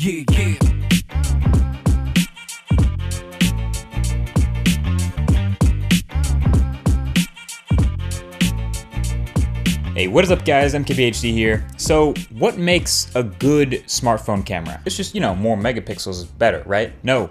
Yeah, yeah. Hey, what is up guys, MKBHD here. So what makes a good smartphone camera? It's just, more megapixels is better, right? No.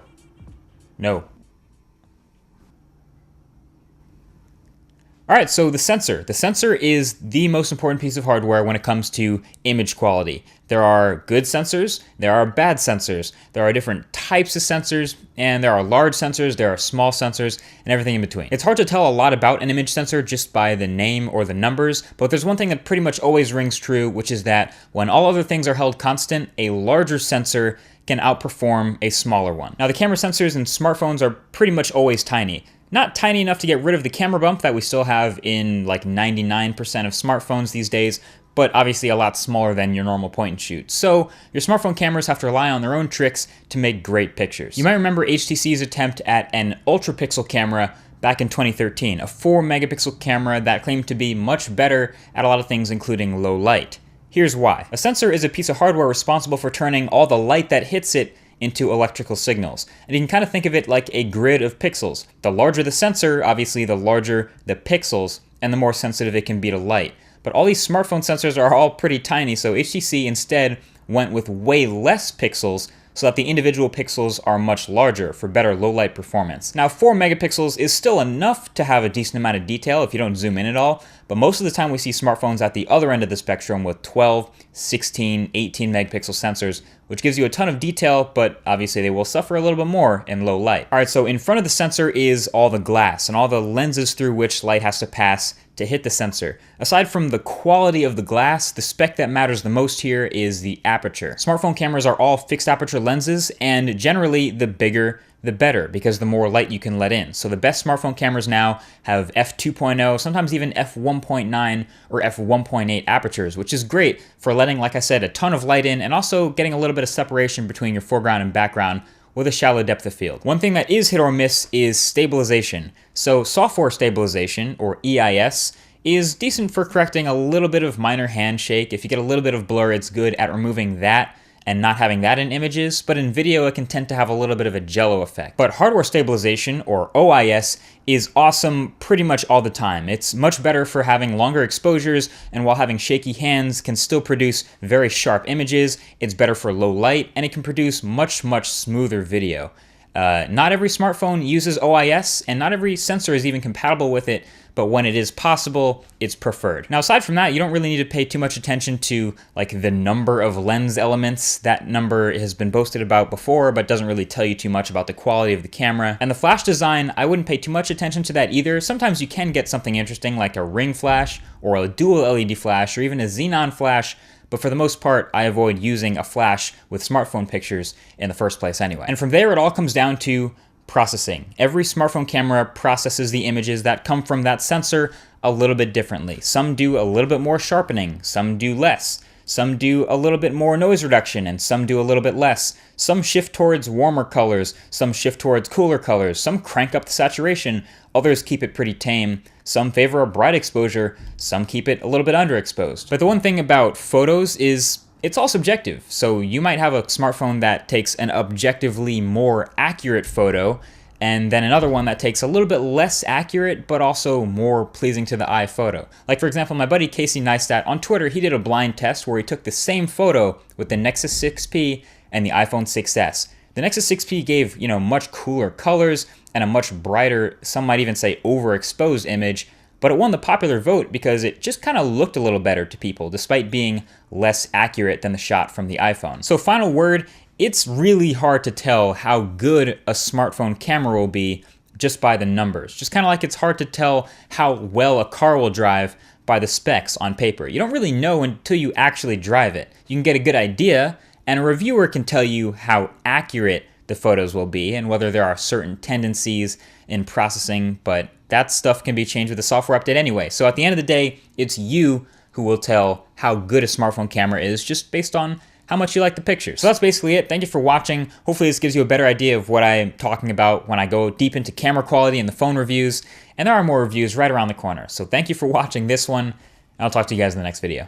Alright, so the sensor. The sensor is the most important piece of hardware when it comes to image quality. There are good sensors, there are bad sensors, there are different types of sensors, and there are large sensors, there are small sensors, and everything in between. It's hard to tell a lot about an image sensor just by the name or the numbers, but there's one thing that pretty much always rings true, which is that when all other things are held constant, a larger sensor can outperform a smaller one. Now the camera sensors in smartphones are pretty much always tiny. Not tiny enough to get rid of the camera bump that we still have in like 99% of smartphones these days, but obviously a lot smaller than your normal point and shoot. So your smartphone cameras have to rely on their own tricks to make great pictures. You might remember HTC's attempt at an ultra pixel camera back in 2013, a 4 megapixel camera that claimed to be much better at a lot of things including low light. Here's why. A sensor is a piece of hardware responsible for turning all the light that hits it into electrical signals. And you can kind of think of it like a grid of pixels. The larger the sensor, obviously the larger the pixels, and the more sensitive it can be to light. But all these smartphone sensors are all pretty tiny, so HTC instead went with way less pixels so that the individual pixels are much larger for better low light performance. Now 4 megapixels is still enough to have a decent amount of detail if you don't zoom in at all, but most of the time we see smartphones at the other end of the spectrum with 12, 16, 18 megapixel sensors, which gives you a ton of detail, but obviously they will suffer a little bit more in low light. Alright, so in front of the sensor is all the glass and all the lenses through which light has to pass to hit the sensor. Aside from the quality of the glass, the spec that matters the most here is the aperture. Smartphone cameras are all fixed aperture lenses, and generally the bigger the better, because the more light you can let in. So the best smartphone cameras now have f2.0, sometimes even f1.9 or f1.8 apertures, which is great for letting, like I said, a ton of light in and also getting a little bit of separation between your foreground and background with a shallow depth of field. One thing that is hit or miss is stabilization. So software stabilization, or EIS, is decent for correcting a little bit of minor handshake. If you get a little bit of blur, it's good at removing that and not having that in images, but in video it can tend to have a little bit of a jello effect. But hardware stabilization, or OIS, is awesome pretty much all the time. It's much better for having longer exposures, and while having shaky hands can still produce very sharp images. It's better for low light, and it can produce much smoother video. Not every smartphone uses OIS, and not every sensor is even compatible with it, but when it is possible, it's preferred. Now, aside from that, you don't really need to pay too much attention to like the number of lens elements. That number has been boasted about before, but doesn't really tell you too much about the quality of the camera. And the flash design, I wouldn't pay too much attention to that either. Sometimes you can get something interesting like a ring flash, or a dual LED flash, or even a xenon flash, but for the most part, I avoid using a flash with smartphone pictures in the first place anyway. And from there, it all comes down to processing. Every smartphone camera processes the images that come from that sensor a little bit differently. Some do a little bit more sharpening, some do less. Some do a little bit more noise reduction, and some do a little bit less. Some shift towards warmer colors, some shift towards cooler colors, some crank up the saturation, others keep it pretty tame. Some favor a bright exposure, some keep it a little bit underexposed. But the one thing about photos is it's all subjective. So you might have a smartphone that takes an objectively more accurate photo, and then another one that takes a little bit less accurate, but also more pleasing to the eye photo. Like for example, my buddy Casey Neistat on Twitter, he did a blind test where he took the same photo with the Nexus 6P and the iPhone 6S. The Nexus 6P gave, much cooler colors and a much brighter, some might even say overexposed image, but it won the popular vote because it just kind of looked a little better to people, despite being less accurate than the shot from the iPhone. So final word, it's really hard to tell how good a smartphone camera will be just by the numbers. Just kind of like it's hard to tell how well a car will drive by the specs on paper. You don't really know until you actually drive it. You can get a good idea, and a reviewer can tell you how accurate the photos will be and whether there are certain tendencies in processing, but that stuff can be changed with a software update anyway. So at the end of the day, it's you who will tell how good a smartphone camera is just based on how much you like the pictures. So that's basically it. Thank you for watching. Hopefully this gives you a better idea of what I'm talking about when I go deep into camera quality and the phone reviews. And there are more reviews right around the corner. So thank you for watching this one, and I'll talk to you guys in the next video.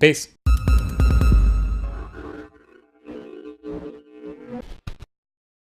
Peace.